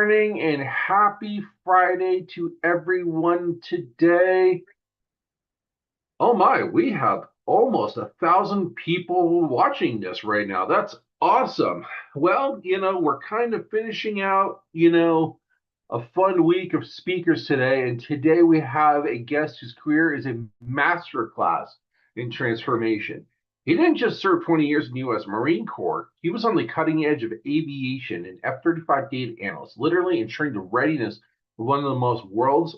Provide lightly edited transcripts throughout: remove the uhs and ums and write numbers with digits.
morning and happy Friday to everyone today. Oh my, we have almost 1,000 people watching this right now. That's awesome. Well, we're kind of finishing out, a fun week of speakers today. And today we have a guest whose career is a master class in transformation. He didn't just serve 20 years in the U.S. Marine Corps. He was on the cutting edge of aviation and F-35 data analyst, literally ensuring the readiness of one of the most world's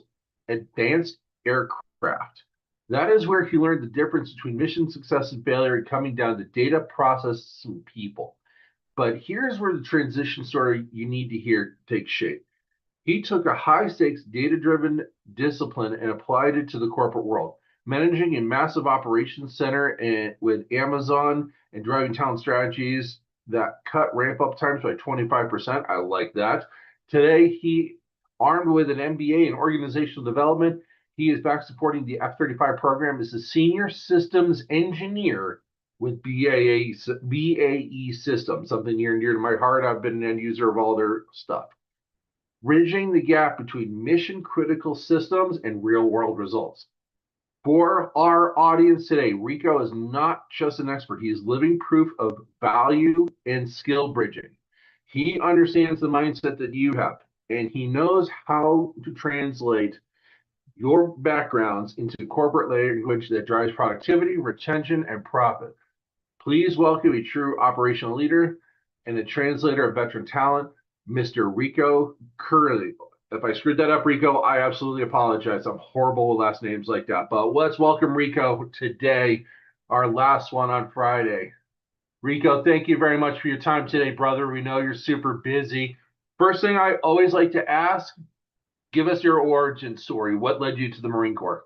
advanced aircraft. That is where he learned the difference between mission success and failure and coming down to data, processes, and people. But here's where the transition story you need to hear takes shape. He took a high stakes, data driven discipline and applied it to the corporate world, managing a massive operations center with Amazon and driving talent strategies that cut ramp up times by 25%. I like that. Today, he armed with an MBA in organizational development. He is back supporting the F-35 program as a senior systems engineer with BAE Systems, something near and dear to my heart. I've been an end user of all their stuff. Bridging the gap between mission critical systems and real world results. For our audience today, Rico is not just an expert, he is living proof of value and skill bridging. He understands the mindset that you have, and he knows how to translate your backgrounds into corporate language that drives productivity, retention, and profit. Please welcome a true operational leader and a translator of veteran talent, Mr. Rico Curiel. If I screwed that up, Rico, I absolutely apologize. I'm horrible with last names like that. But let's welcome Rico today, our last one on Friday. Rico, thank you very much for your time today, brother. We know you're super busy. First thing I always like to ask, give us your origin story. What led you to the Marine Corps?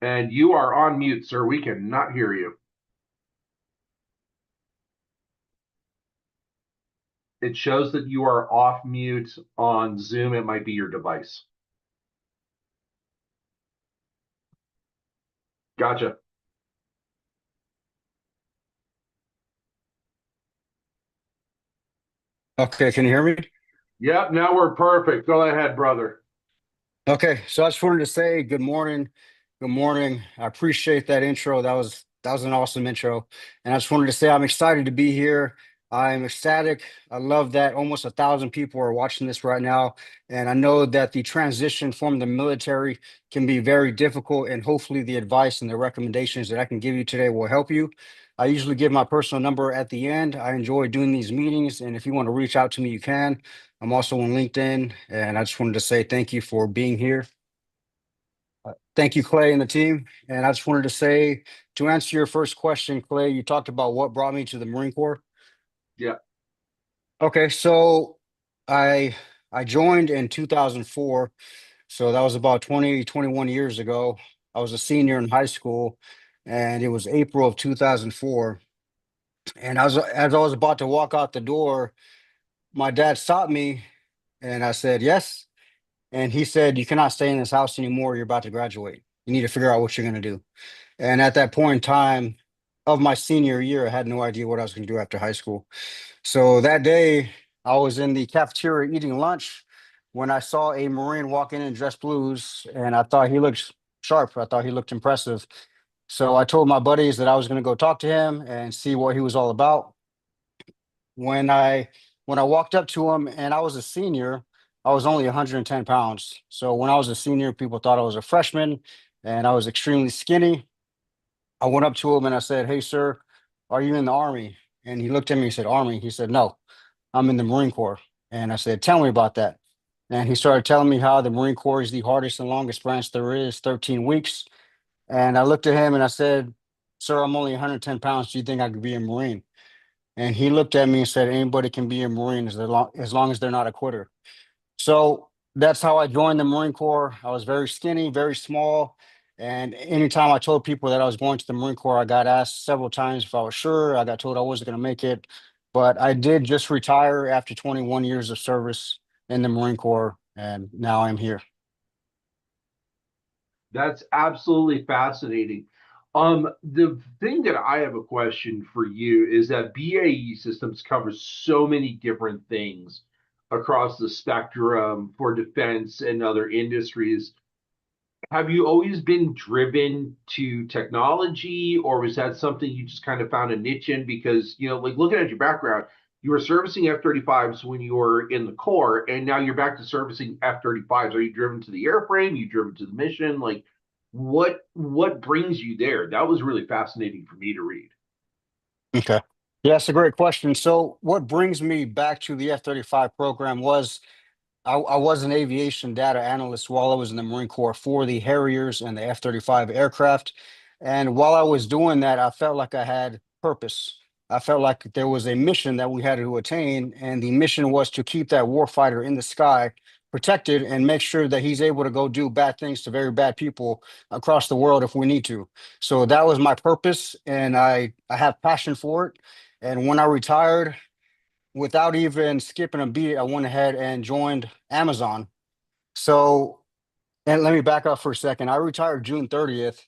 And you are on mute, sir. We cannot hear you. It shows that you are off mute on Zoom. It might be your device. Gotcha. Okay, can you hear me? Yep, now we're perfect. Go ahead, brother. Okay, so I just wanted to say good morning. Good morning. I appreciate that intro. That was an awesome intro. And I just wanted to say I'm excited to be here. I'm ecstatic. I love that almost 1,000 people are watching this right now. And I know that the transition from the military can be very difficult, and hopefully the advice and the recommendations that I can give you today will help you. I usually give my personal number at the end. I enjoy doing these meetings, and if you want to reach out to me, you can. I'm also on LinkedIn, and I just wanted to say thank you for being here. Thank you, Clay and the team. And I just wanted to say, to answer your first question, Clay, you talked about what brought me to the Marine Corps. Yeah. Okay, so I I joined in 2004, so that was about 21 years ago. I was a senior in high school, and it was April of 2004. And as I was about to walk out the door, my dad stopped me, and I said, "Yes." And he said, "You cannot stay in this house anymore. You're about to graduate. You need to figure out what you're going to do." And at that point in time of my senior year, I had no idea what I was going to do after high school. So that day, I was in the cafeteria eating lunch when I saw a Marine walk in dress blues, and I thought he looked sharp. I thought he looked impressive. So I told my buddies that I was going to go talk to him and see what he was all about. When I walked up to him, and I was a senior, I was only 110 pounds. So when I was a senior, people thought I was a freshman, and I was extremely skinny. I went up to him and I said, "Hey, sir, are you in the Army?" And he looked at me and said, "Army?" He said, "No, I'm in the Marine Corps." And I said, "Tell me about that." And he started telling me how the Marine Corps is the hardest and longest branch there is, 13 weeks. And I looked at him and I said, "Sir, I'm only 110 pounds. Do you think I could be a Marine?" And he looked at me and said, "Anybody can be a Marine as long as they're not a quitter." So that's how I joined the Marine Corps. I was very skinny, very small. And anytime I told people that I was going to the Marine Corps, I got asked several times if I was sure. I got told I wasn't going to make it. But I did just retire after 21 years of service in the Marine Corps, and now I'm here. That's absolutely fascinating. The thing that I have a question for you is that BAE systems covers so many different things across the spectrum for defense and other industries. Have you always been driven to technology, or was that something you just kind of found a niche in? Because, like looking at your background, you were servicing F-35s when you were in the Corps, and now you're back to servicing F-35s. Are you driven to the airframe? Are you driven to the mission? Like, what brings you there? That was really fascinating for me to read. Okay. Yeah, that's a great question. So what brings me back to the F-35 program was I was an aviation data analyst while I was in the Marine Corps for the Harriers and the F-35 aircraft. And while I was doing that, I felt like I had purpose. I felt like there was a mission that we had to attain, and the mission was to keep that warfighter in the sky protected and make sure that he's able to go do bad things to very bad people across the world if we need to. So that was my purpose, and I have passion for it. And when I retired, without even skipping a beat, I went ahead and joined Amazon. So, and let me back up for a second. I retired June 30th.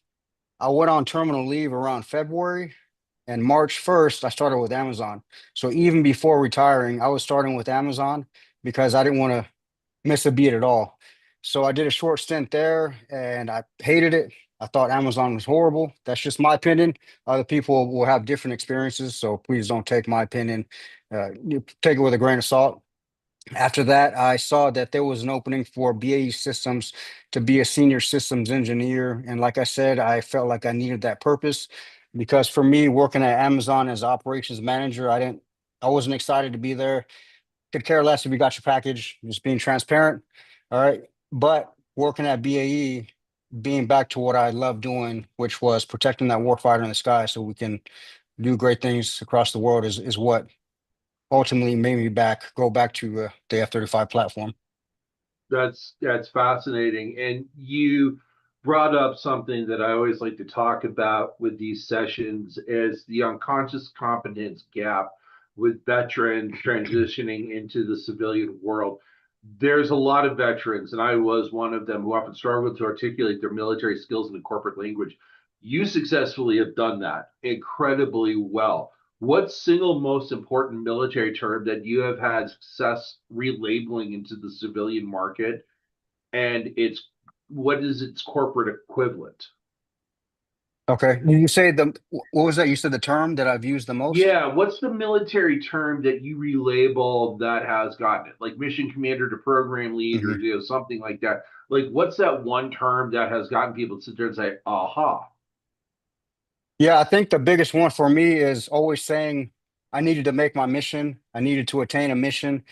I went on terminal leave around February, and March 1st, I started with Amazon. So even before retiring, I was starting with Amazon because I didn't want to miss a beat at all. So I did a short stint there and I hated it. I thought Amazon was horrible. That's just my opinion. Other people will have different experiences. So please don't take my opinion. You take it with a grain of salt. After that, I saw that there was an opening for BAE Systems to be a senior systems engineer. And like I said, I felt like I needed that purpose because for me, working at Amazon as operations manager, I wasn't excited to be there. Could care less if you got your package, just being transparent. All right. But working at BAE, being back to what I love doing, which was protecting that warfighter in the sky so we can do great things across the world is what ultimately made me go back to the F-35 platform. That's fascinating. And you brought up something that I always like to talk about with these sessions is the unconscious competence gap with veterans transitioning into the civilian world. There's a lot of veterans, and I was one of them, who often struggle to articulate their military skills in the corporate language. You successfully have done that incredibly well. What single most important military term that you have had success relabeling into the civilian market, and it's what is its corporate equivalent? Okay. You say what was that? You said the term that I've used the most? Yeah, what's the military term that you relabel that has gotten it? Like mission commander to program lead, or Mhm. something like that. Like, what's that one term that has gotten people to sit there and say, "Aha"? Yeah, I think the biggest one for me is always saying I needed to make my mission. I needed to attain a mission.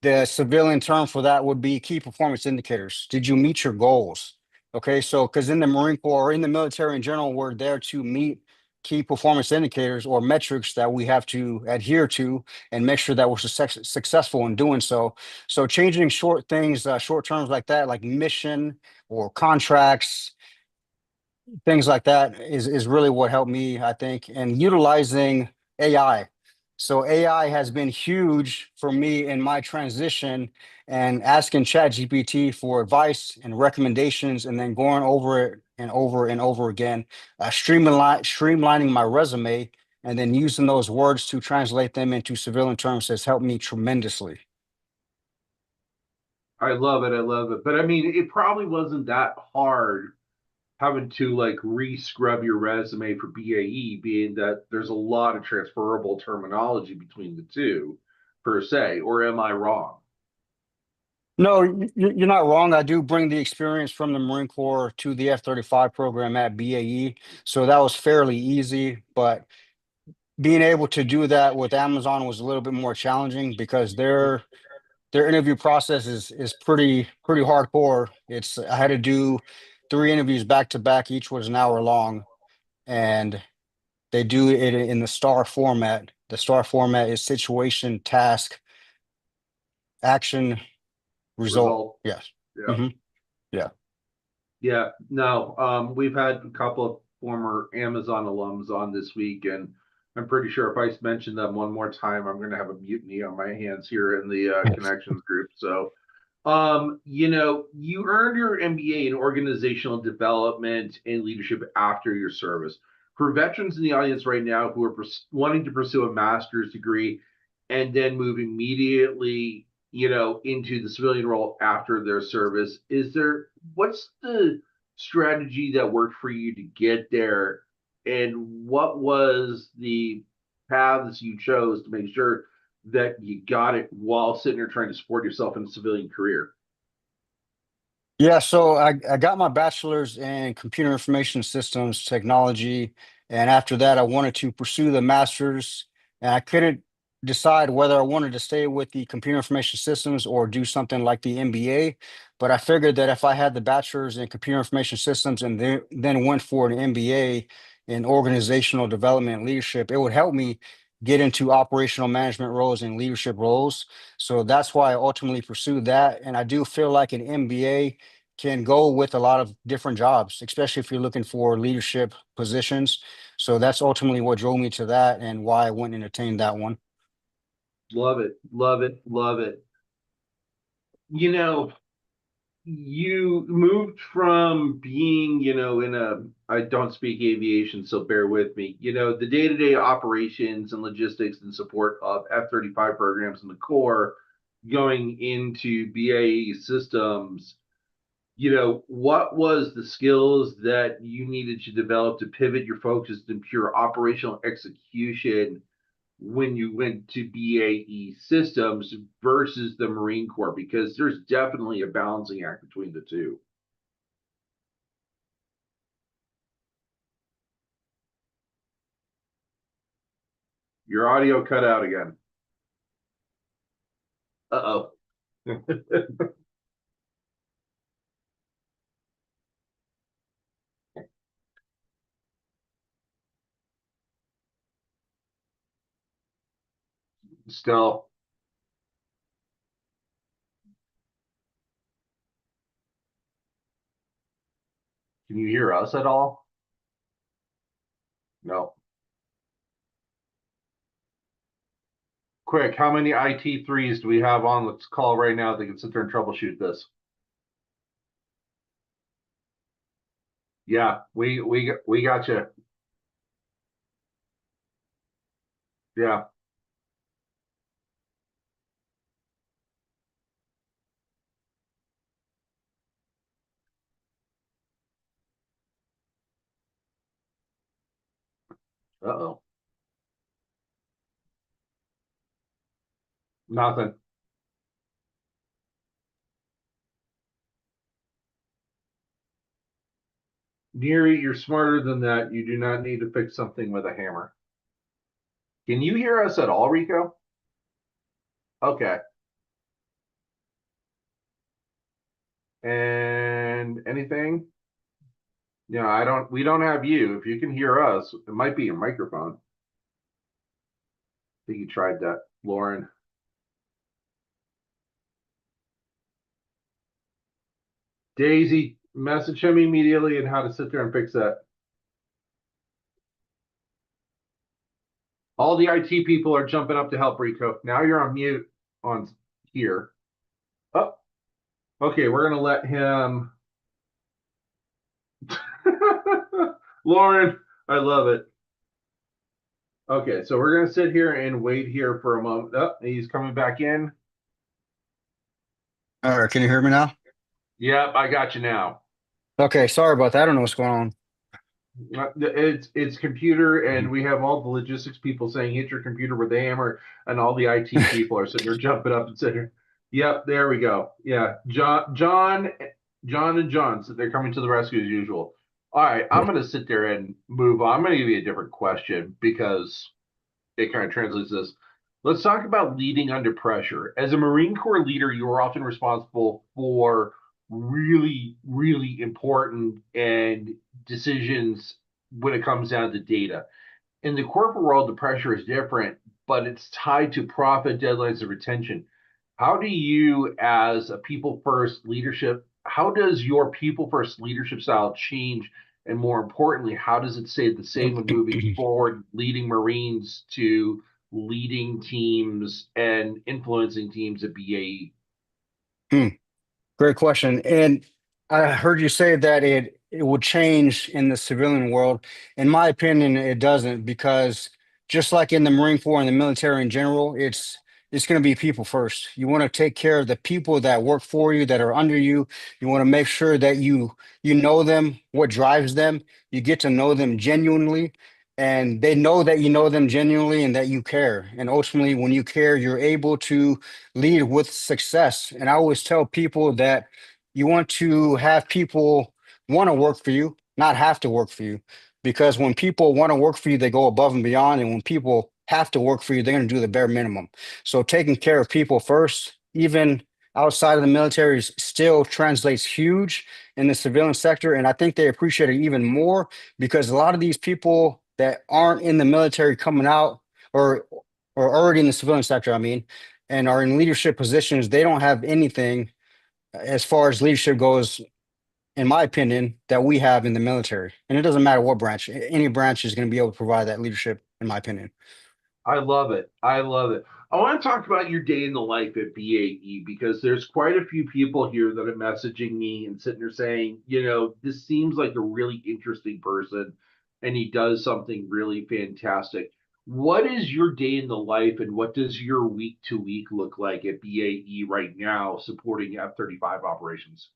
The civilian term for that would be key performance indicators. Did you meet your goals? Okay, so because in the Marine Corps or in the military in general, we're there to meet key performance indicators or metrics that we have to adhere to and make sure that we're successful in doing so. So changing short things, short terms like that, like mission or contracts, things like that is really what helped me, I think, and utilizing AI. So AI has been huge for me in my transition and asking ChatGPT for advice and recommendations and then going over it and over again, streamlining my resume and then using those words to translate them into civilian terms has helped me tremendously. I love it. I love it. But I mean, it probably wasn't that hard having to like re-scrub your resume for BAE, being that there's a lot of transferable terminology between the two, per se. Or am I wrong? No, you're not wrong. I do bring the experience from the Marine Corps to the F-35 program at BAE. So that was fairly easy. But being able to do that with Amazon was a little bit more challenging because their interview process is pretty hardcore. It's I had to do 3 interviews back to back. Each was an hour long, and they do it in the STAR format. The STAR format is situation, task, action, result. Result. Yes. Yeah. Hmm. Yeah. Yeah. No, we've had a couple of former Amazon alums on this week, and I'm pretty sure if I mention them one more time, I'm going to have a mutiny on my hands here in the connections group. So, you earned your MBA in organizational development and leadership after your service. for veterans in the audience right now who are wanting to pursue a master's degree and then move immediately, into the civilian role after their service, what's the strategy that worked for you to get there? And what was the paths you chose to make sure that you got it while sitting there trying to support yourself in a civilian career? Yeah, so I got my bachelor's in computer information systems technology. And after that, I wanted to pursue the master's. And I couldn't decide whether I wanted to stay with the computer information systems or do something like the MBA. But I figured that if I had the bachelor's in computer information systems and then went for an MBA in organizational development and leadership, it would help me get into operational management roles and leadership roles. So that's why I ultimately pursued that. And I do feel like an MBA can go with a lot of different jobs, especially if you're looking for leadership positions. So that's ultimately what drove me to that and why I went and attained that one. Love it, love it, love it. You know, you moved from being, I don't speak aviation, so bear with me, the day to day operations and logistics and support of F-35 programs in the Corps, going into BAE systems. What was the skills that you needed to develop to pivot your focus to pure operational execution when you went to BAE systems versus the Marine Corps? Because there's definitely a balancing act between the two. Your audio cut out again. Uh-oh. Still, can you hear us at all? No. Quick, how many IT threes do we have on let's call right now that can sit there and troubleshoot this? Yeah, we got you. Yeah. Uh-oh. Nothing. Neary, you're smarter than that. You do not need to fix something with a hammer. Can you hear us at all, Rico? Okay. And anything? Yeah, we don't have you. If you can hear us, it might be your microphone. I think you tried that, Lauren. Daisy, message him immediately and how to sit there and fix that. All the IT people are jumping up to help Rico. Now you're on mute on here. Oh, okay. We're gonna let him. Lauren, I love it. Okay, so we're gonna sit here and wait here for a moment. Oh, he's coming back in. All right, can you hear me now? Yep, I got you now. Okay, sorry about that. I don't know what's going on. It's computer, and we have all the logistics people saying hit your computer with a hammer, and all the IT people are sitting there jumping up and sitting. Yep, there we go. Yeah, John, and John. So they're coming to the rescue as usual. All right, I'm gonna sit there and move on. I'm gonna give you a different question because it kind of translates this. Let's talk about leading under pressure. As a Marine Corps leader, you are often responsible for really, really important and decisions when it comes down to data. In the corporate world, the pressure is different, but it's tied to profit, deadlines, and retention. How do you, as a people first leadership, how does your people first leadership style change? And more importantly, how does it stay the same when moving forward, leading Marines to leading teams and influencing teams at BAE? Hmm, great question. And I heard you say that it will change in the civilian world. In my opinion, it doesn't, because just like in the Marine Corps and the military in general, it's going to be people first. You want to take care of the people that work for you, that are under you. You want to make sure that you know them, what drives them. You get to know them genuinely, and they know that you know them genuinely and that you care. And ultimately, when you care, you're able to lead with success. And I always tell people that you want to have people want to work for you, not have to work for you. Because when people want to work for you, they go above and beyond. And when people have to work for you, they're going to do the bare minimum. So taking care of people first, even outside of the military, still translates huge in the civilian sector. And I think they appreciate it even more because a lot of these people that aren't in the military coming out, or already in the civilian sector, I mean, and are in leadership positions, they don't have anything as far as leadership goes, in my opinion, that we have in the military. And it doesn't matter what branch, any branch is going to be able to provide that leadership, in my opinion. I love it. I love it. I want to talk about your day in the life at BAE because there's quite a few people here that are messaging me and sitting there saying, this seems like a really interesting person and he does something really fantastic. What is your day in the life and what does your week to week look like at BAE right now supporting F-35 operations?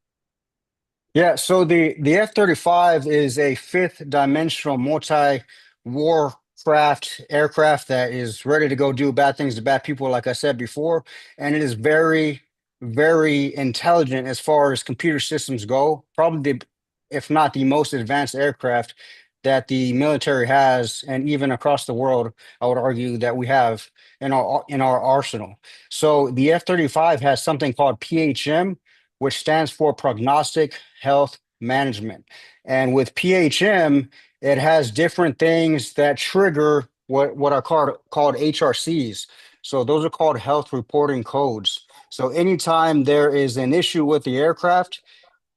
Yeah, so the F-35 is a fifth dimensional multi warcraft aircraft that is ready to go do bad things to bad people, like I said before. And it is very, very intelligent as far as computer systems go. Probably, if not the most advanced aircraft that the military has, and even across the world, I would argue that we have in our arsenal. So the F-35 has something called PHM, which stands for Prognostic Health Management. And with PHM, it has different things that trigger what are called HRCs. So those are called health reporting codes. So anytime there is an issue with the aircraft,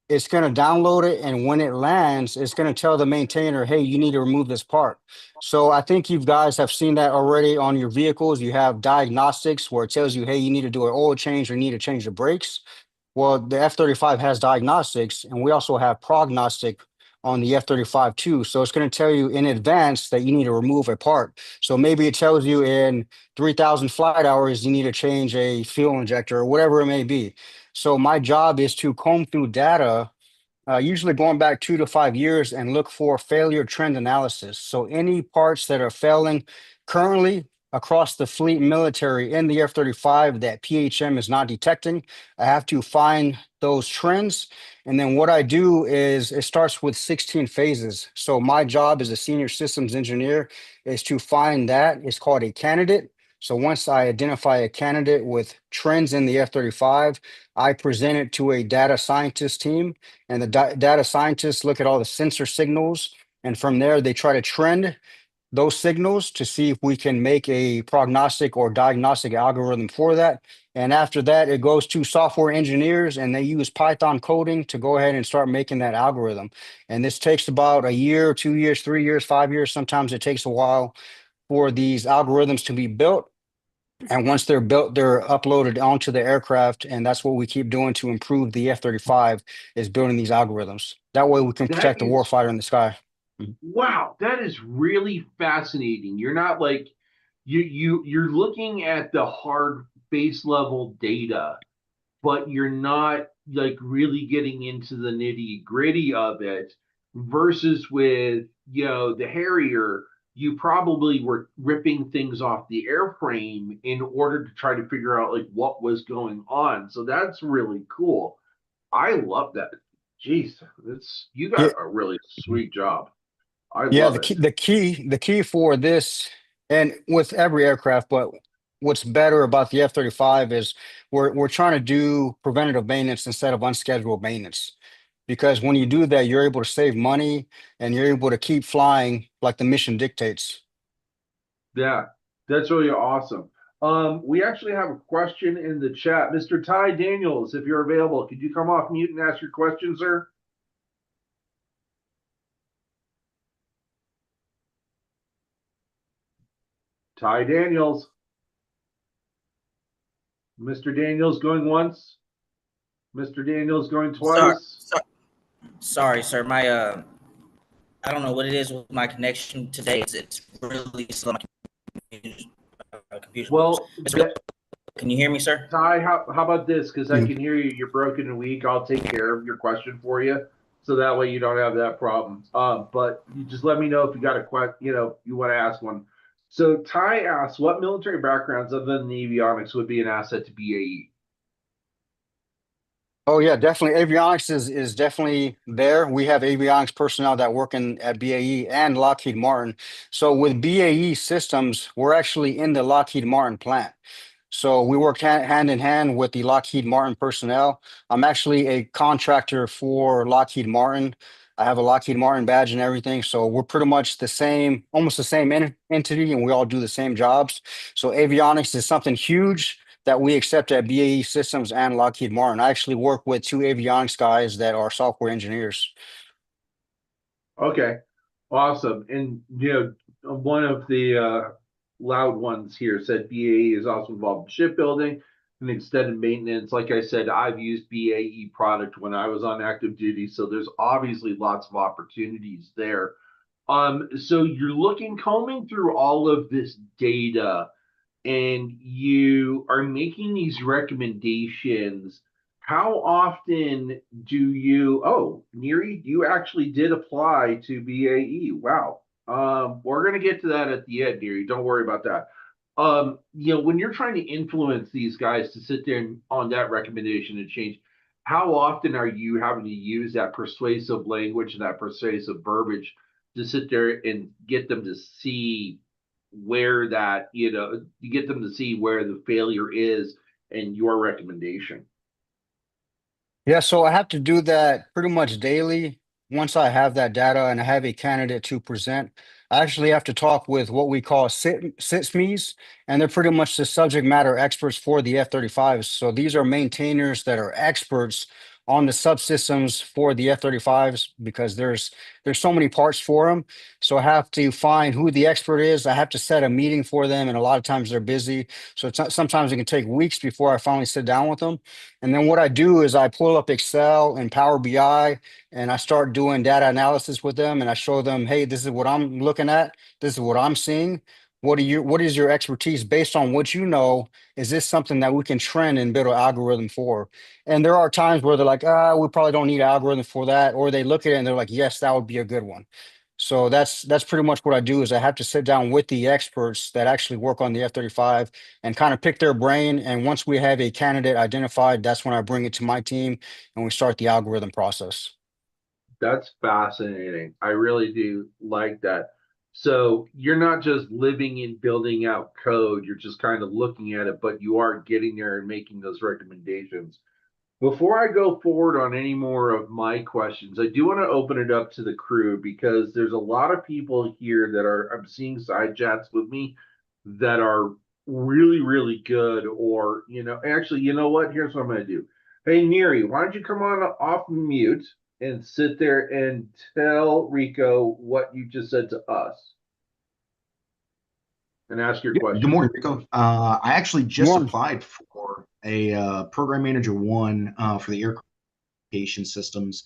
it's going to download it, and when it lands, it's going to tell the maintainer, hey, you need to remove this part. So I think you guys have seen that already on your vehicles. You have diagnostics where it tells you, hey, you need to do an oil change or you need to change the brakes. Well, the F-35 has diagnostics, and we also have prognostic on the F-35 too. So it's going to tell you in advance that you need to remove a part. So maybe it tells you in 3,000 flight hours, you need to change a fuel injector or whatever it may be. So my job is to comb through data, usually going back 2 to 5 years, and look for failure trend analysis. So any parts that are failing currently across the fleet military in the F-35 that PHM is not detecting, I have to find those trends. And then what I do is it starts with 16 phases. So my job as a senior systems engineer is to find that. It's called a candidate. So once I identify a candidate with trends in the F-35, I present it to a data scientist team, and the data scientists look at all the sensor signals, and from there they try to trend those signals to see if we can make a prognostic or diagnostic algorithm for that. And after that, it goes to software engineers, and they use Python coding to go ahead and start making that algorithm. And this takes about a year, 2 years, 3 years, 5 years. Sometimes it takes a while for these algorithms to be built. And once they're built, they're uploaded onto the aircraft. And that's what we keep doing to improve the F-35, is building these algorithms. That way we can That protect the is warfighter in the sky. Mhm. Wow, that is really fascinating. You're not like you're looking at the hard base level data, but you're not like really getting into the nitty gritty of it versus with the Harrier, you probably were ripping things off the airframe in order to try to figure out like what was going on. So that's really cool. I love that. Jeez, it's you Yeah. got a really sweet job. I Yeah, love the it. key for this, and with every aircraft, but what's better about the F-35 is we're trying to do preventative maintenance instead of unscheduled maintenance. Because when you do that, you're able to save money and you're able to keep flying like the mission dictates. Yeah, that's really awesome. We actually have a question in the chat. Mr. Ty Daniels, if you're available, could you come off mute and ask your question, sir? Ty Daniels. Mr. Daniels going once. Mr. Daniels going Sorry, twice. sorry, Sorry, sir. My I don't know what it is with my connection today. It's really slow. My computer. Well, Mr. Rico, can you hear me, sir? Ty, how about this? Because I Mm. can hear you. You're broken and weak. I'll take care of your question for you, so that way you don't have that problem. But you just let me know if you got a question. You want to ask one. So Ty asks, what military backgrounds other than the avionics would be an asset to BAE? Oh yeah, definitely. Avionics is definitely there. We have avionics personnel that work in at BAE and Lockheed Martin. So with BAE systems, we're actually in the Lockheed Martin plant. So we work hand in hand with the Lockheed Martin personnel. I'm actually a contractor for Lockheed Martin. I have a Lockheed Martin badge and everything. So we're pretty much the same, almost the same entity, and we all do the same jobs. So avionics is something huge that we accept at BAE Systems and Lockheed Martin. I actually work with two avionics guys that are software engineers. Okay, awesome. And one of the loud ones here said BAE is also involved in shipbuilding and extended maintenance. Like I said, I've used BAE product when I was on active duty, so there's obviously lots of opportunities there. So you're combing through all of this data and you are making these recommendations. How often do you, oh, Neri, you actually did apply to BAE. Wow. We're going to get to that at the end, Neri. Don't worry about that. When you're trying to influence these guys to sit there and, on that recommendation and change, how often are you having to use that persuasive language and that persuasive verbiage to sit there and get them to see where that, you get them to see where the failure is and your recommendation? Yeah, so I have to do that pretty much daily. Once I have that data and I have a candidate to present, I actually have to talk with what we call SITSMEs, and they're pretty much the subject matter experts for the F-35s. So these are maintainers that are experts on the subsystems for the F-35s because there's so many parts for them. So I have to find who the expert is. I have to set a meeting for them, and a lot of times they're busy. So sometimes it can take weeks before I finally sit down with them. And then what I do is I pull up Excel and Power BI and I start doing data analysis with them and I show them, hey, this is what I'm looking at. This is what I'm seeing. What is your expertise based on what you know? Is this something that we can trend and build an algorithm for? And there are times where they're like, we probably don't need an algorithm for that. Or they look at it and they're like, yes, that would be a good one. So that's pretty much what I do is I have to sit down with the experts that actually work on the F-35 and kind of pick their brain. And once we have a candidate identified, that's when I bring it to my team and we start the algorithm process. That's fascinating. I really do like that. So you're not just living and building out code, you're just kind of looking at it, but you are getting there and making those recommendations. Before I go forward on any more of my questions, I do want to open it up to the crew because there's a lot of people here that are, I'm seeing side chats with me that are really, really good. Or, actually, you know what? Here's what I'm going to do. Hey, Neri, why don't you come on off mute and sit there and tell Rico what you just said to us and ask your Yeah, good question? morning, Rico. I actually just One, applied for a program manager one for the air communication systems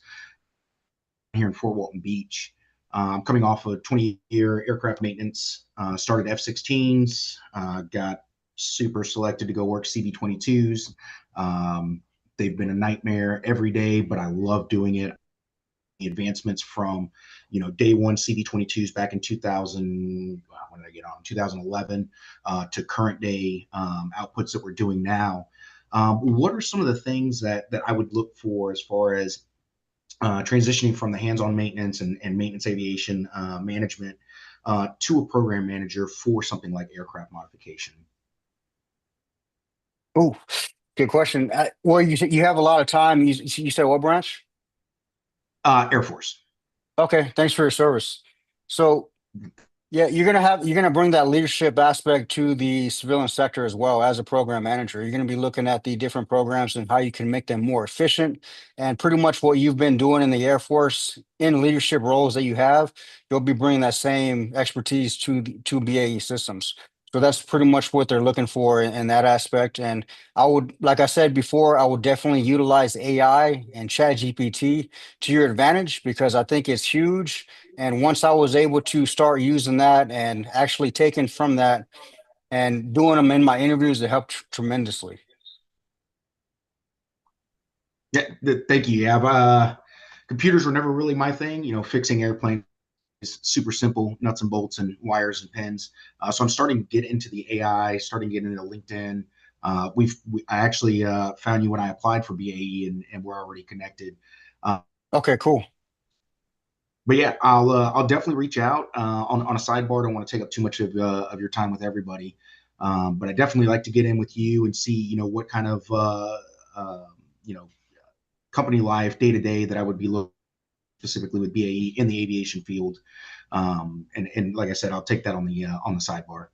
here in Fort Walton Beach. I'm coming off a 20-year aircraft maintenance, started F-16s, got super selected to go work CB-22s. They've been a nightmare every day, but I love doing it. The advancements from, day one CB-22s back in 2000, when did I get on? 2011 to current day outputs that we're doing now. What are some of the things that I would look for as far as transitioning from the hands-on maintenance and maintenance aviation management to a program manager for something like aircraft modification? oh, good question. Well, you have a lot of time. You said what branch? Air Force. Okay, thanks for your service. So yeah, you're gonna bring that leadership aspect to the civilian sector as well as a program manager. You're gonna be looking at the different programs and how you can make them more efficient. And pretty much what you've been doing in the Air Force in leadership roles that you have, you'll be bringing that same expertise to BAE systems. So that's pretty much what they're looking for in that aspect. And I would, like I said before, I would definitely utilize AI and Chat GPT to your advantage because I think it's huge. And once I was able to start using that and actually taking from that and doing them in my interviews, it helped tremendously. Yeah, thank you. Yeah, computers were never really my thing. Fixing airplanes is super simple, nuts and bolts and wires and pins. So I'm starting to get into the AI, starting to get into LinkedIn. I actually found you when I applied for BAE, and we're already connected. Uh, Okay, cool. but yeah, I'll definitely reach out on a sidebar. I don't want to take up too much of your time with everybody, but I definitely like to get in with you and see what kind of you know company life day to day that I would be looking specifically with BAE in the aviation field. And like I said, I'll take that on the sidebar.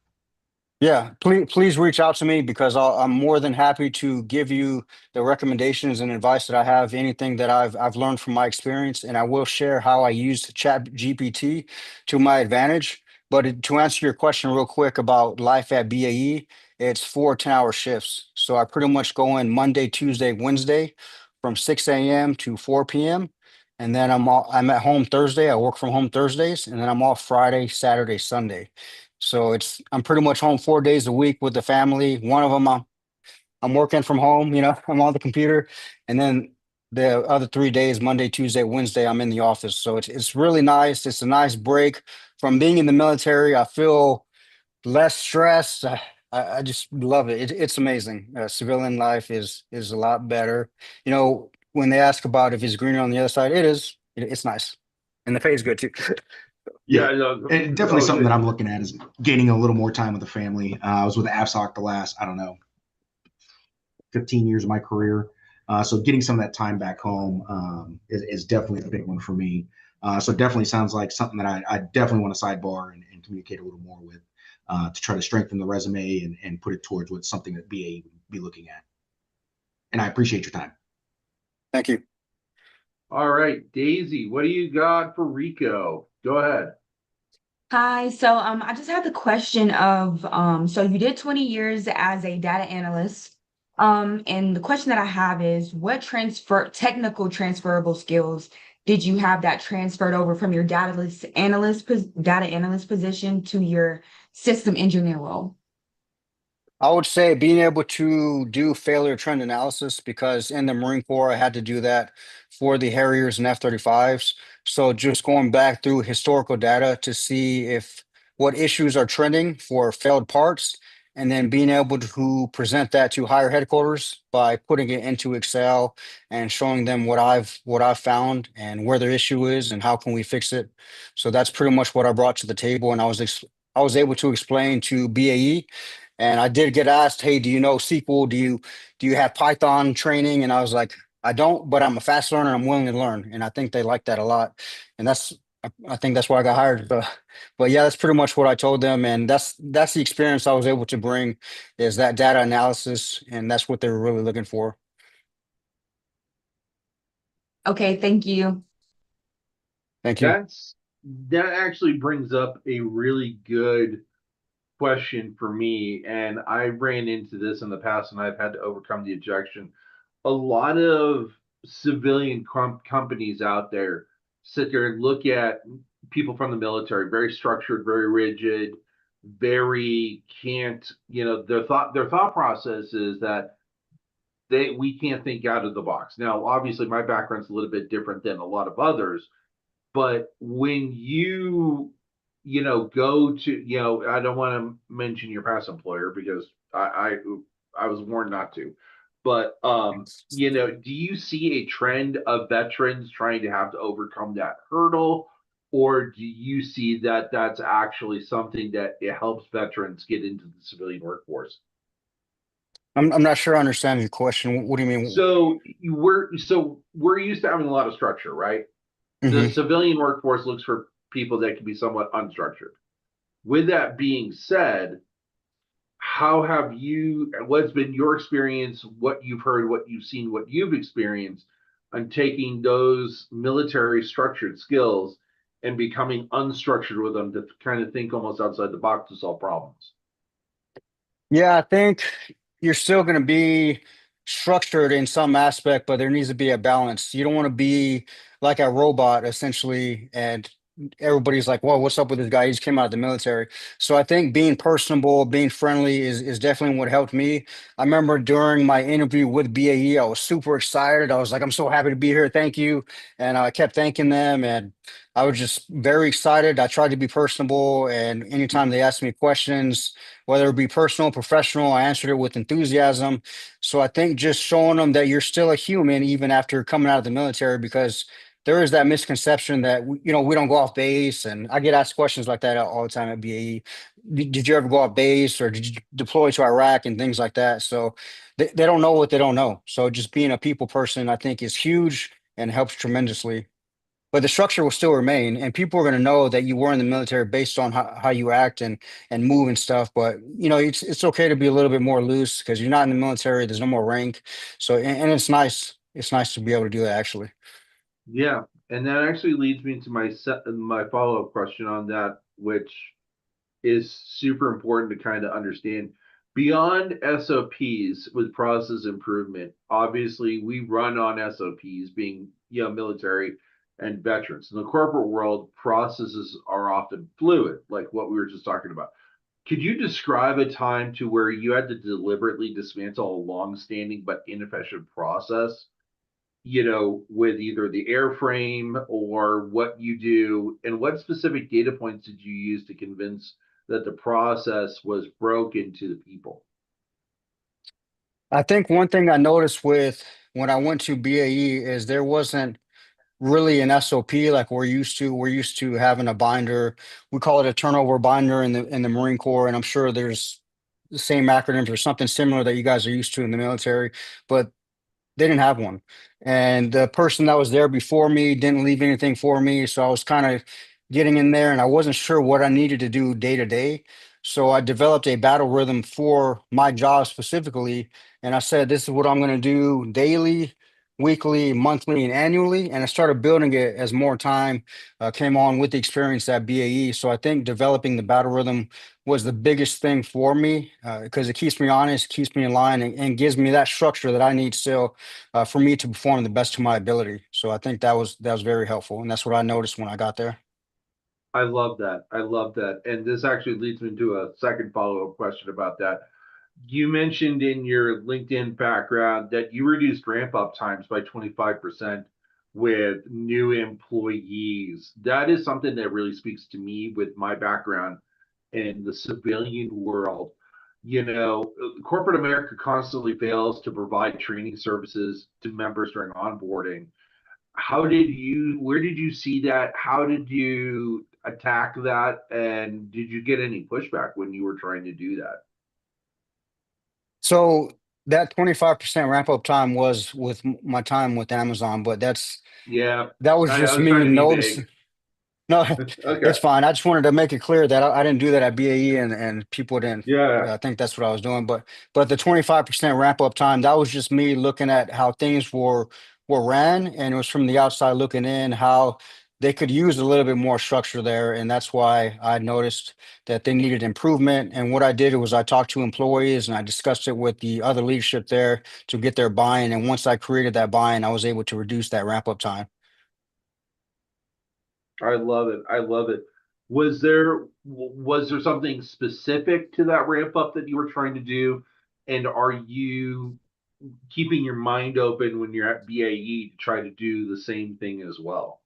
Yeah, please reach out to me because I'm more than happy to give you the recommendations and advice that I have, anything that I've learned from my experience, and I will share how I used Chat GPT to my advantage. But to answer your question real quick about life at BAE, it's 4 10-hour shifts. So I pretty much go in Monday, Tuesday, Wednesday from 6 a.m. to 4 p.m. And then I'm at home Thursday. I work from home Thursdays, and then I'm off Friday, Saturday, Sunday. So I'm pretty much home 4 days a week with the family. One of them I'm working from home, I'm on the computer, and then the other 3 days, Monday, Tuesday, Wednesday, I'm in the office. So it's really nice. It's a nice break from being in the military. I feel less stressed. I just love it. It's amazing. Civilian life is a lot better. When they ask about if it's greener on the other side, it is. It's nice, and the pay is good too. Yeah, Yeah, no, and definitely something that I'm looking at is gaining a little more time with the family. I was with AFSOC the last, I don't know, 15 years of my career. So getting some of that time back home is definitely a big one for me. So definitely sounds like something that I definitely want to sidebar and communicate a little more with to try to strengthen the resume and put it towards what something that BA would be looking at. And I appreciate your time. Thank you. All right, Daisy, what do you got for Rico? Go ahead. Hi, so I just had the question of so you did 20 years as a data analyst. And the question that I have is what technical transferable skills did you have that transferred over from your data analyst position to your system engineer role? I would say being able to do failure trend analysis because in the Marine Corps, I had to do that for the Harriers and F-35s. So just going back through historical data to see if what issues are trending for failed parts, and then being able to present that to higher headquarters by putting it into Excel and showing them what I've found and where their issue is and how can we fix it. So that's pretty much what I brought to the table, and I was able to explain to BAE. And I did get asked, "Hey, do you know SQL? Do you have Python training?" And I was like, "I don't, but I'm a fast learner. I'm willing to learn." And I think they like that a lot. And I think that's why I got hired. But yeah, that's pretty much what I told them. And that's the experience I was able to bring is that data analysis, and that's what they were really looking for. Okay, thank you. Thank you. That actually brings up a really good question for me, and I ran into this in the past, and I've had to overcome the objection. A lot of civilian companies out there sit there and look at people from the military, very structured, very rigid, very can't, their thought process is that we can't think out of the box. Now, obviously, my background's a little bit different than a lot of others, but when go to, I don't want to mention your past employer because I was warned not to. But do you see a trend of veterans trying to have to overcome that hurdle, or do you see that that's actually something that it helps veterans get into the civilian workforce? I'm not sure I understand your question. What do you mean? So we're used to having a lot of structure, right? The Mhm. civilian workforce looks for people that can be somewhat unstructured. With that being said, what's been your experience, what you've heard, what you've seen, what you've experienced on taking those military structured skills and becoming unstructured with them to kind of think almost outside the box to solve problems? Yeah, I think you're still going to be structured in some aspect, but there needs to be a balance. You don't want to be like a robot essentially, and everybody's like, "Whoa, what's up with this guy? He just came out of the military." So I think being personable, being friendly is definitely what helped me. I remember during my interview with BAE, I was super excited. I was like, "I'm so happy to be here. Thank you." And I kept thanking them, and I was just very excited. I tried to be personable, and anytime they asked me questions, whether it be personal, professional, I answered it with enthusiasm. So I think just showing them that you're still a human even after coming out of the military, because there is that misconception that we don't go off base, and I get asked questions like that all the time at BAE. Did you ever go off base, or did you deploy to Iraq and things like that? So they don't know what they don't know. So just being a people person, I think, is huge and helps tremendously, but the structure will still remain, and people are going to know that you were in the military based on how you act and move and stuff. But it's okay to be a little bit more loose because you're not in the military. There's no more rank. So and it's nice to be able to do that actually. Yeah, and that actually leads me to my follow-up question on that, which is super important to kind of understand. Beyond SOPs with process improvement, obviously we run on SOPs, being military and veterans. In the corporate world, processes are often fluid, like what we were just talking about. Could you describe a time to where you had to deliberately dismantle a long-standing but inefficient process, with either the airframe or what you do, and what specific data points did you use to convince that the process was broken to the people? I think one thing I noticed with when I went to BAE is there wasn't really an SOP like we're used to. We're used to having a binder. We call it a turnover binder in the Marine Corps, and I'm sure there's the same acronyms or something similar that you guys are used to in the military. But they didn't have one. And the person that was there before me didn't leave anything for me. So I was kind of getting in there and I wasn't sure what I needed to do day to day. So I developed a battle rhythm for my job specifically. And I said, this is what I'm going to do daily, weekly, monthly, and annually. And I started building it as more time came on with the experience at BAE. So I think developing the battle rhythm was the biggest thing for me because it keeps me honest, keeps me in line, and gives me that structure that I need still for me to perform the best to my ability. So I think that was very helpful, and that's what I noticed when I got there. I love that. I love that. And this actually leads me to a second follow-up question about that. You mentioned in your LinkedIn background that you reduced ramp up times by 25% with new employees. That is something that really speaks to me with my background in the civilian world. Corporate America constantly fails to provide training services to members during onboarding. Where did you see that? How did you attack that? And did you get any pushback when you were trying to do that? So that 25% ramp up time was with my time with Amazon, but Yeah, that was I just was trying me to be vague. noticing. No, Okay. it's fine. I just wanted to make it clear that I didn't do that at BAE, and people didn't Yeah, think that's what I was doing. But the 25% ramp up time, that was just me looking at how things were ran, and it was from the outside looking in how they could use a little bit more structure there, and that's why I noticed that they needed improvement. And what I did was I talked to employees and I discussed it with the other leadership there to get their buy-in. And once I created that buy-in, I was able to reduce that ramp up time. I love it. I love it. Was there something specific to that ramp up that you were trying to do? And are you keeping your mind open when you're at BAE to try to do the same thing as well?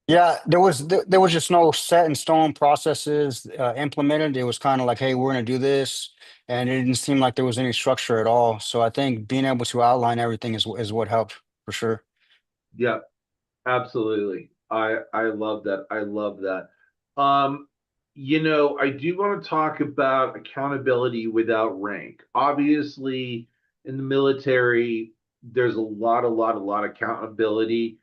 Yeah, there was just no set in stone processes implemented. It was kind of like, hey, we're going to do this, and it didn't seem like there was any structure at all. So I think being able to outline everything is what helped for sure. Yeah, absolutely. I love that. I love that. Um, I do want to talk about accountability without rank. Obviously, in the military, there's a lot of accountability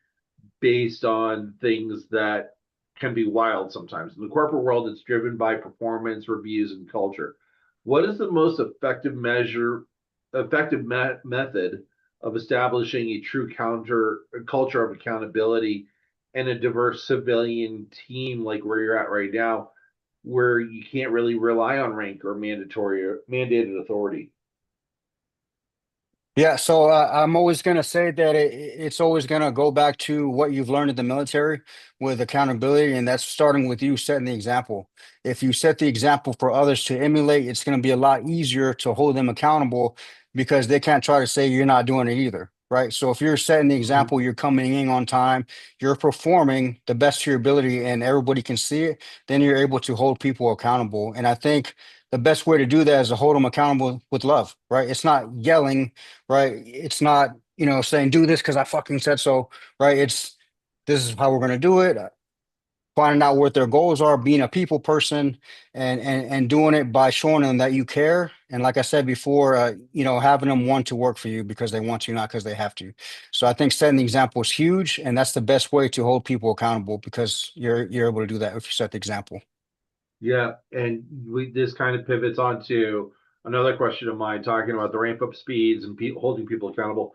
based on things that can be wild sometimes. In the corporate world, it's driven by performance reviews and culture. What is the most effective method of establishing a true culture of accountability and a diverse civilian team like where you're at right now? where you can't really rely on rank or mandatory or mandated authority. Yeah, so I'm always going to say that it's always going to go back to what you've learned in the military with accountability, and that's starting with you setting the example. If you set the example for others to emulate, it's going to be a lot easier to hold them accountable because they can't try to say you're not doing it either, right? So if you're setting the example, you're coming in on time, you're performing the best to your ability, and everybody can see it, then you're able to hold people accountable. And I think the best way to do that is to hold them accountable with love, right? It's not yelling, right? It's not, saying do this because I fucking said so, right? It's this is how we're gonna do it. Finding out what their goals are, being a people person, and doing it by showing them that you care. And like I said before, having them want to work for you because they want to, not because they have to. So I think setting the example is huge, and that's the best way to hold people accountable because you're able to do that if you set the example. Yeah, and this kind of pivots onto another question of mine, talking about the ramp up speeds and holding people accountable.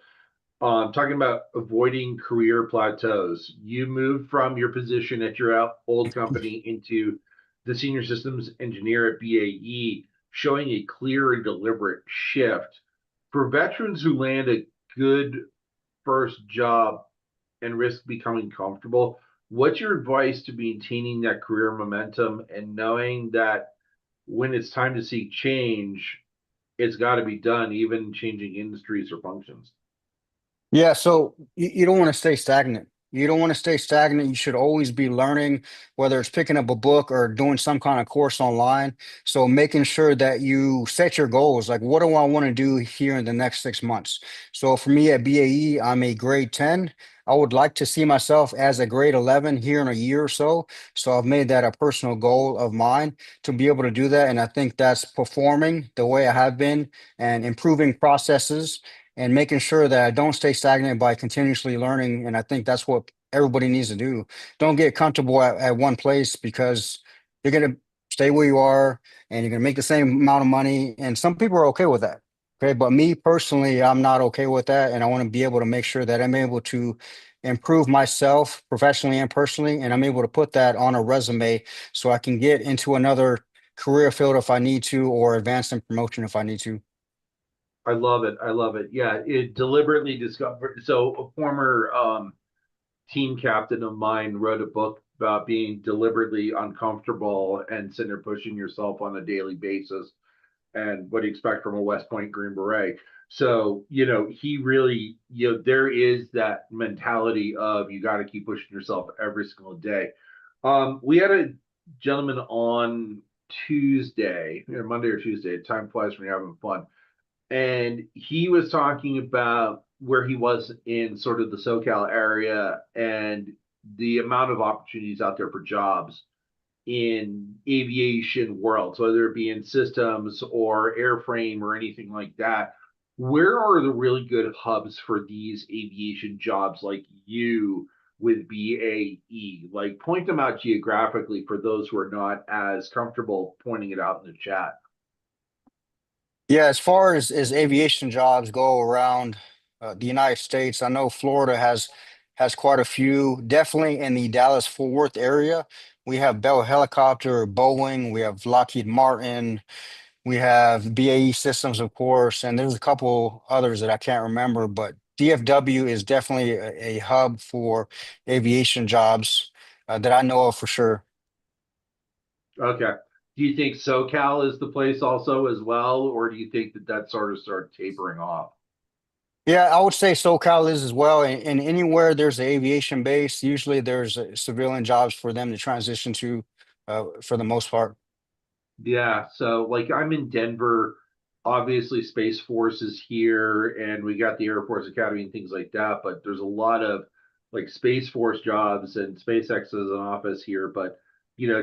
Talking about avoiding career plateaus. You moved from your position at your old company into the senior systems engineer at BAE, showing a clear and deliberate shift. For veterans who land a good first job and risk becoming comfortable, what's your advice to maintaining that career momentum and knowing that when it's time to seek change, it's got to be done, even changing industries or functions? Yeah, so you don't want to stay stagnant. You don't want to stay stagnant. You should always be learning, whether it's picking up a book or doing some kind of course online. So making sure that you set your goals. Like, what do I want to do here in the next 6 months? So for me at BAE, I'm a grade 10. I would like to see myself as a grade 11 here in a year or so. So I've made that a personal goal of mine to be able to do that. And I think that's performing the way I have been and improving processes and making sure that I don't stay stagnant by continuously learning. And I think that's what everybody needs to do. Don't get comfortable at one place because you're going to stay where you are and you're going to make the same amount of money. And some people are okay with that. Okay. But me personally, I'm not okay with that. And I want to be able to make sure that I'm able to improve myself professionally and personally. And I'm able to put that on a resume so I can get into another career field if I need to, or advance in promotion if I need to. I love it. I love it. Yeah, it deliberately discovered. So a former team captain of mine wrote a book about being deliberately uncomfortable and sitting there pushing yourself on a daily basis and what do you expect from a West Point Green Beret. So, he really, there is that mentality of you got to keep pushing yourself every single day. We had a gentleman on Tuesday, Monday or Tuesday. Time flies when you're having fun, and he was talking about where he was in sort of the SoCal area and the amount of opportunities out there for jobs in aviation world, so whether it be in systems or airframe or anything like that. Where are the really good hubs for these aviation jobs like you with BAE? Like, point them out geographically for those who are not as comfortable pointing it out in the chat. Yeah, as far as aviation jobs go around the United States, I know Florida has quite a few. Definitely in the Dallas Fort Worth area, we have Bell Helicopter, Boeing, we have Lockheed Martin, we have BAE Systems, of course, and there's a couple others that I can't remember. But DFW is definitely a hub for aviation jobs that I know of for sure. Okay. Do you think SoCal is the place also as well, or do you think that sort of started tapering off? Yeah, I would say SoCal is as well. And anywhere there's an aviation base, usually there's civilian jobs for them to transition to for the most part. Yeah, so like I'm in Denver, obviously Space Force is here and we got the Air Force Academy and things like that, but there's a lot of like Space Force jobs and SpaceX is an office here, but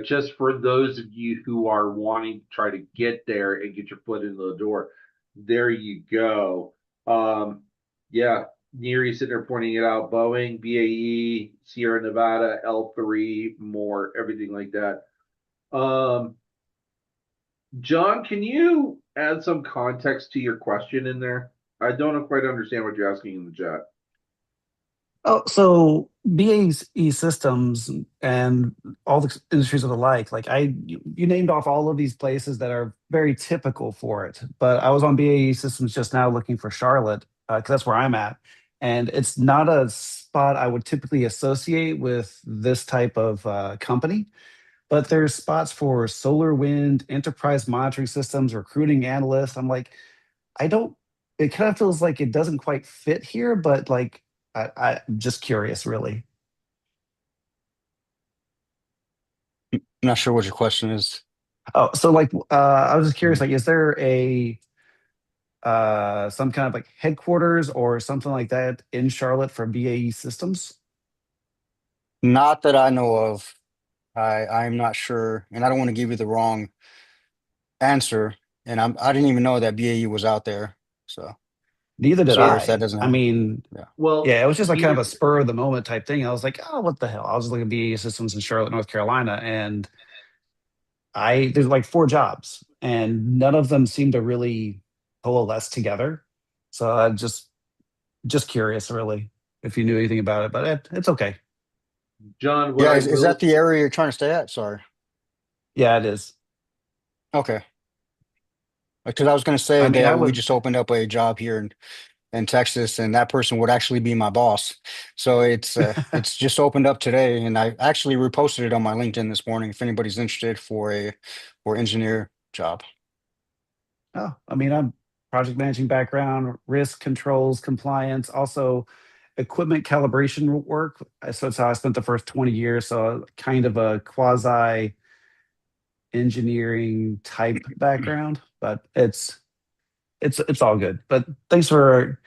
just for those of you who are wanting to try to get there and get your foot into the door, there you go. Yeah, Neary sitting there pointing it out, Boeing, BAE, Sierra Nevada, L3, more, everything like that. John, can you add some context to your question in there? I don't quite understand what you're asking in the chat. Oh, so BAE systems and all the industries of the like you named off all of these places that are very typical for it. But I was on BAE systems just now looking for Charlotte, because that's where I'm at. And it's not a spot I would typically associate with this type of company. But there's spots for solar wind, enterprise monitoring systems, recruiting analysts. I'm like, I don't, it kind of feels like it doesn't quite fit here, but like, I'm just curious, really. I'm not sure what your question is. Oh, so like, I was just curious, Mhm. like, is there a, some kind of like headquarters or something like that in Charlotte for BAE Systems? Not that I know of. I'm not sure, and I don't want to give you the wrong answer. And I didn't even know that BAE was out there. So Neither did sorry if that I. doesn't I help. mean, Yeah. Well, yeah, it was just like kind of a here, spur of the moment type thing. I was like, oh, what the hell? I was just looking at BAE Systems in Charlotte, North Carolina, and there's like four jobs, and none of them seem to really coalesce together. So I'm just curious, really, if you knew anything about it, but it's okay. John, what Yeah, I is that will the area you're trying to stay at? Sorry. Yeah, it is. Okay. Because I was going to say I mean, I that we would. just opened up a job here in Texas, and that person would actually be my boss. So it's just opened up today, and I actually reposted it on my LinkedIn this morning. If anybody's interested for engineer job. Oh, I mean, I'm project managing background, risk controls, compliance, also equipment calibration work. So it's how I spent the first 20 years. So kind of a quasi engineering type background, but it's all good. But thanks for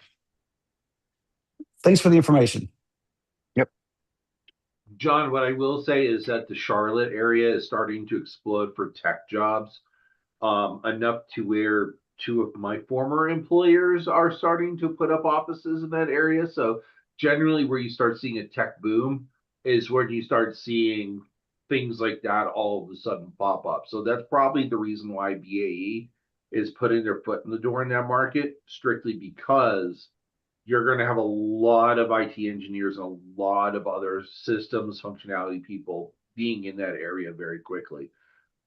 the information. Yep. John, what I will say is that the Charlotte area is starting to explode for tech jobs, enough to where two of my former employers are starting to put up offices in that area. So generally, where you start seeing a tech boom is when you start seeing things like that all of a sudden pop up. So that's probably the reason why BAE is putting their foot in the door in that market, strictly because you're going to have a lot of IT engineers and a lot of other systems functionality people being in that area very quickly.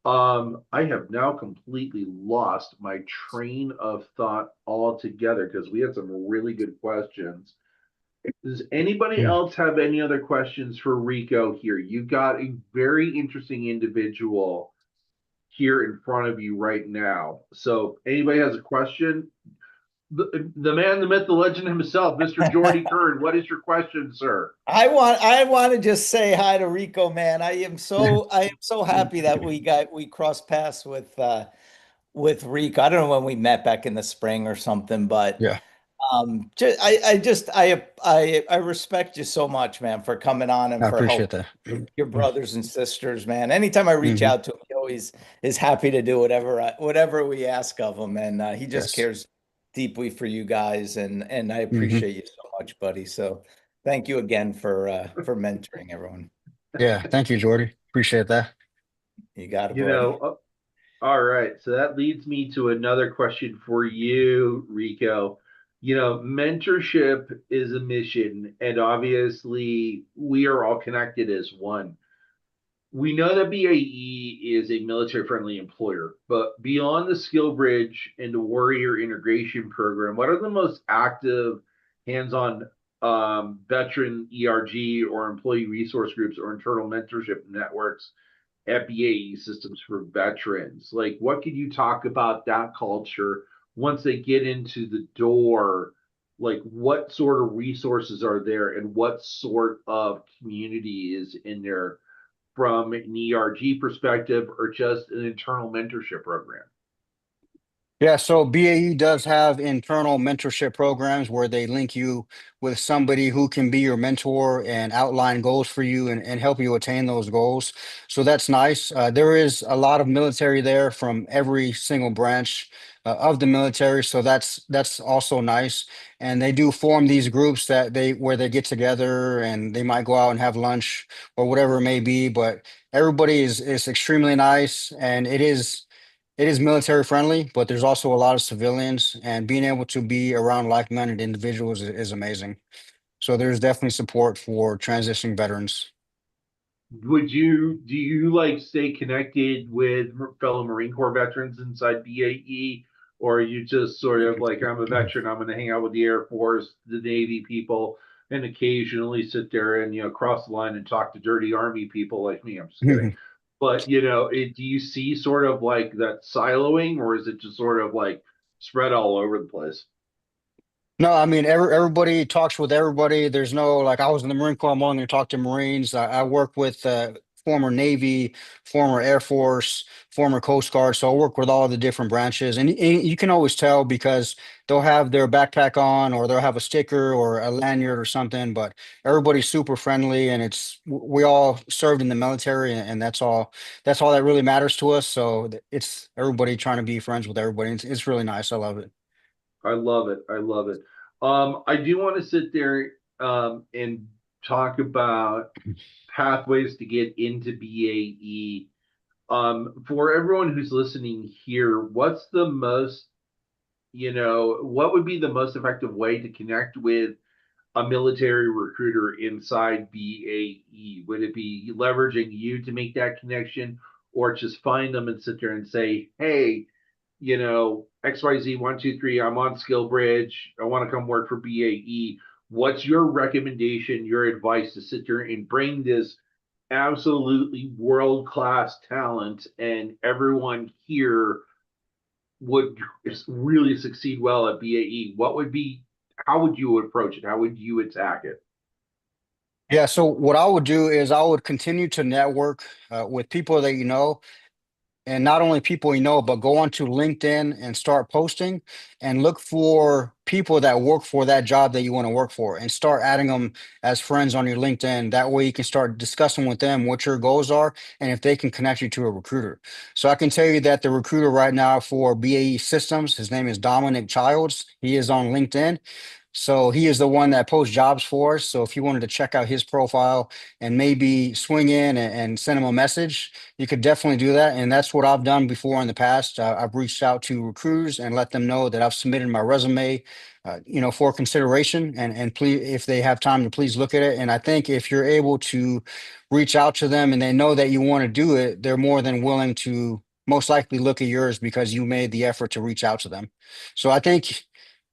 I have now completely lost my train of thought altogether because we had some really good questions. Does anybody Mm. else have any other questions for Rico here? You got a very interesting individual here in front of you right now. So, anybody has a question? The man, the myth, the legend himself, Mr. Jordy Kern. What is your question, sir? I want to just say hi to Rico, man. I am so happy that we crossed paths with Rico. I don't know when we met back in the spring or something, but Yeah, I respect you so much, man, for coming on and I for appreciate helping that. your brothers and sisters, man. Anytime I reach Hmm. out to him, he always is happy to do whatever we ask of him, and he just Yes. cares deeply for you guys, and I Hmm. appreciate you so much, buddy. So thank you again for mentoring everyone. Yeah. Thank you, Jordy. Appreciate that. You got it, You boy. know, all right. So that leads me to another question for you, Rico. Mentorship is a mission, and obviously we are all connected as one. We know that BAE is a military friendly employer, but beyond the skill bridge and the warrior integration program, what are the most active hands on veteran ERG or employee resource groups or internal mentorship networks at BAE Systems for veterans? Like, what could you talk about that culture once they get into the door? Like, what sort of resources are there and what sort of community is in there from an ERG perspective or just an internal mentorship program? Yeah, so BAE does have internal mentorship programs where they link you with somebody who can be your mentor and outline goals for you and help you attain those goals. So that's nice. There is a lot of military there from every single branch of the military, so that's also nice. And they do form these groups that they where they get together and they might go out and have lunch or whatever it may be. But everybody is extremely nice, and it is military friendly, but there's also a lot of civilians, and being able to be around like-minded individuals is amazing. So there's definitely support for transitioning veterans. Do you like stay connected with fellow Marine Corps veterans inside BAE, or are you just sort of like, I'm a veteran, I'm going to hang out with the Air Force, the Navy people, and occasionally sit there and cross the line and talk to dirty Army people like me? I'm just kidding. But do you see sort of like that siloing, or is it just sort of like spread all over the place? No, I mean everybody talks with everybody. There's no like I was in the Marine Corps. I'm only going to talk to Marines. I work with former Navy, former Air Force, former Coast Guard. So I work with all the different branches, and you can always tell because they'll have their backpack on, or they'll have a sticker or a lanyard or something. But everybody's super friendly, and we all served in the military, and that's all. That's all that really matters to us. So it's everybody trying to be friends with everybody. It's really nice. I love it. I love it. I love it. I do want to sit there and talk about pathways to get into BAE. For everyone who's listening here, what would be the most effective way to connect with a military recruiter inside BAE? Would it be leveraging you to make that connection, or just find them and sit there and say, hey, XYZ123, I'm on Skill Bridge. I want to come work for BAE. What's your recommendation, your advice to sit there and bring this absolutely world-class talent and everyone here would really succeed well at BAE? How would you approach it? How would you attack it? Yeah, so what I would do is I would continue to network with people that you know, and not only people you know, but go onto LinkedIn and start posting and look for people that work for that job that you want to work for and start adding them as friends on your LinkedIn. That way you can start discussing with them what your goals are and if they can connect you to a recruiter. So I can tell you that the recruiter right now for BAE Systems, his name is Dominic Childs. He is on LinkedIn. So he is the one that posts jobs for us. So if you wanted to check out his profile and maybe swing in and send him a message, you could definitely do that. And that's what I've done before in the past. I've reached out to recruiters and let them know that I've submitted my resume, for consideration, and please, if they have time to please look at it. And I think if you're able to reach out to them and they know that you want to do it, they're more than willing to most likely look at yours because you made the effort to reach out to them. So I think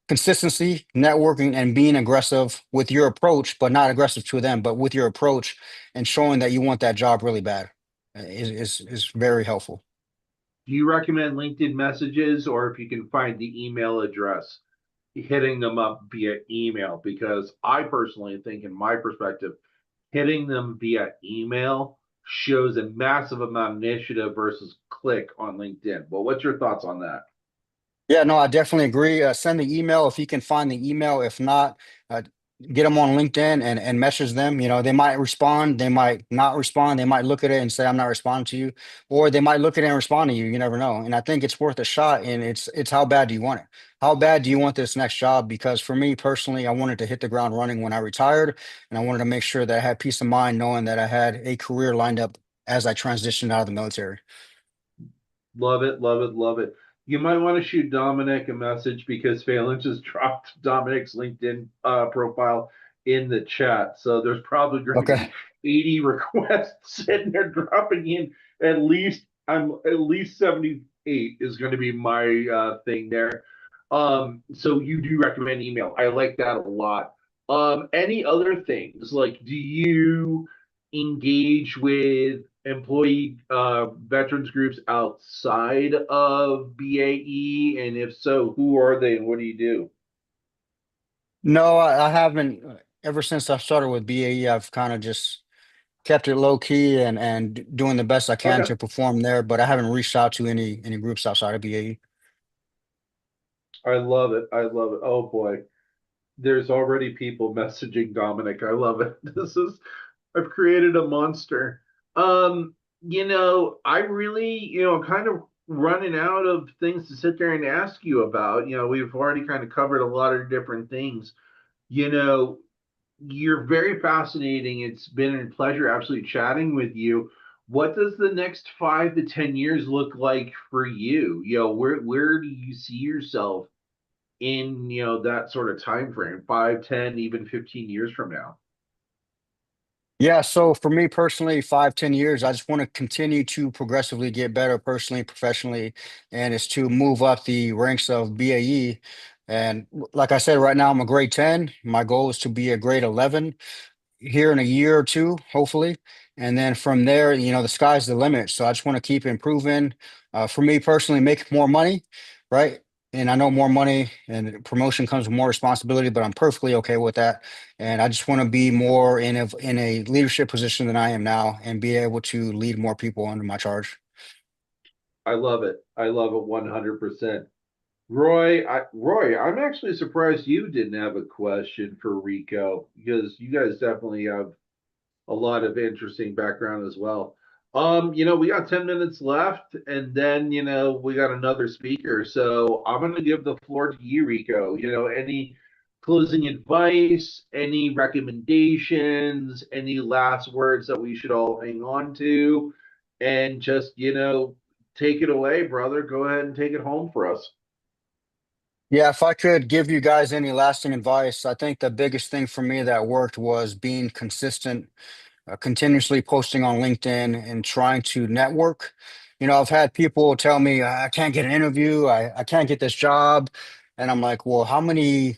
consistency, networking, and being aggressive with your approach, but not aggressive to them, but with your approach and showing that you want that job really bad is very helpful. Do you recommend LinkedIn messages, or if you can find the email address, hitting them up via email? Because I personally think, in my perspective, hitting them via email shows a massive amount of initiative versus click on LinkedIn. Well, what's your thoughts on that? Yeah, no, I definitely agree. Send the email if you can find the email. If not, uh, get them on LinkedIn and message them. They might respond, they might not respond. They might look at it and say, "I'm not responding to you," or they might look at it and respond to you. You never know. And I think it's worth a shot. And it's how bad do you want it? How bad do you want this next job? Because for me personally, I wanted to hit the ground running when I retired, and I wanted to make sure that I had peace of mind knowing that I had a career lined up as I transitioned out of the military. Love it, love it, love it. You might want to shoot Dominic a message because Phelan just dropped Dominic's LinkedIn profile in the chat. So there's probably going to Okay. be 80 requests sitting there dropping in. At least 78 is going to be my thing there. So you do recommend email. I like that a lot. Any other things, like, do you engage with employee veterans groups outside of BAE? And if so, who are they and what do you do? No, I haven't. Ever since I started with BAE, I've kind of just kept it low key and doing the best I can Okay. to perform there. But I haven't reached out to any groups outside of BAE. I love it. I love it. Oh boy. There's already people messaging Dominic. I love it. I've created a monster. I really, kind of running out of things to sit there and ask you about. We've already kind of covered a lot of different things. You know, you're very fascinating. It's been a pleasure absolutely chatting with you. What does the next 5 to 10 years look like for you? Where do you see yourself in, that sort of time frame, 5, 10, even 15 years from now? Yeah, so for me personally, 5, 10 years, I just want to continue to progressively get better personally, professionally, and it's to move up the ranks of BAE. And like I said, right now I'm a grade 10. My goal is to be a grade 11 here in a year or two, hopefully. And then from there, the sky's the limit. So I just want to keep improving. For me personally, make more money, right? And I know more money and promotion comes with more responsibility, but I'm perfectly okay with that. And I just want to be more in a leadership position than I am now and be able to lead more people under my charge. I love it. I love it 100%. Roy, I'm actually surprised you didn't have a question for Rico, because you guys definitely have a lot of interesting background as well. We got 10 minutes left, and then, we got another speaker. So I'm going to give the floor to you, Rico. Any closing advice, any recommendations, any last words that we should all hang on to, and just, take it away, brother. Go ahead and take it home for us. Yeah, if I could give you guys any lasting advice, I think the biggest thing for me that worked was being consistent, continuously posting on LinkedIn and trying to network. I've had people tell me I can't get an interview, I can't get this job, and I'm like, well, how many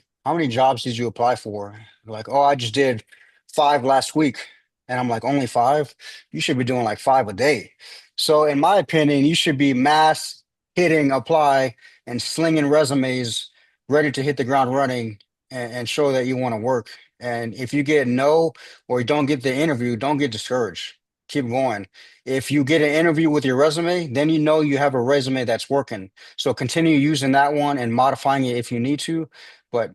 jobs did you apply for? They're like, oh, I just did 5 last week, and I'm like, only 5? You should be doing like 5 a day. So, in my opinion, you should be mass hitting apply and slinging resumes, ready to hit the ground running and show that you want to work. And if you get no or you don't get the interview, don't get discouraged. Keep going. If you get an interview with your resume, then you have a resume that's working. So continue using that one and modifying it if you need to, but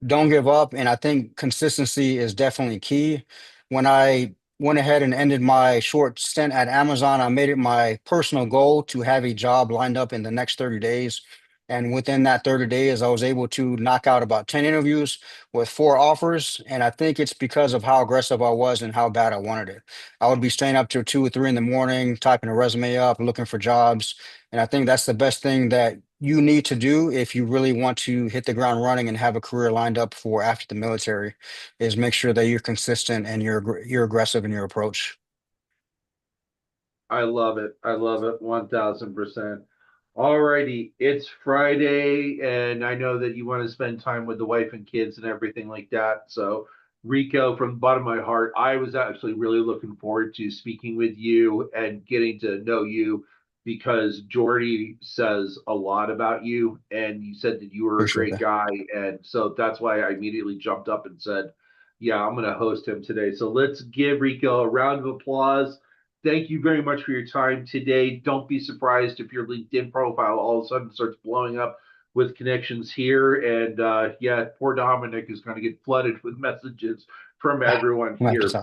don't give up. And I think consistency is definitely key. When I went ahead and ended my short stint at Amazon, I made it my personal goal to have a job lined up in the next 30 days. And within that 30 days, I was able to knock out about 10 interviews with 4 offers. And I think it's because of how aggressive I was and how bad I wanted it. I would be staying up till 2 or 3 in the morning, typing a resume up, looking for jobs. And I think that's the best thing that you need to do if you really want to hit the ground running and have a career lined up for after the military, is make sure that you're consistent and you're aggressive in your approach. I love it. I love it 1000%. Alrighty, it's Friday, and I know that you want to spend time with the wife and kids and everything like that. So, Rico, from the bottom of my heart, I was actually really looking forward to speaking with you and getting to know you, because Jordy says a lot about you, and you said that you were a Appreciate great that. guy. And so that's why I immediately jumped up and said, yeah, I'm going to host him today. So let's give Rico a round of applause. Thank you very much for your time today. Don't be surprised if your LinkedIn profile all of a sudden starts blowing up with connections here. And yeah, poor Dominic is going to get flooded with messages from everyone I'm gonna have to here. talk.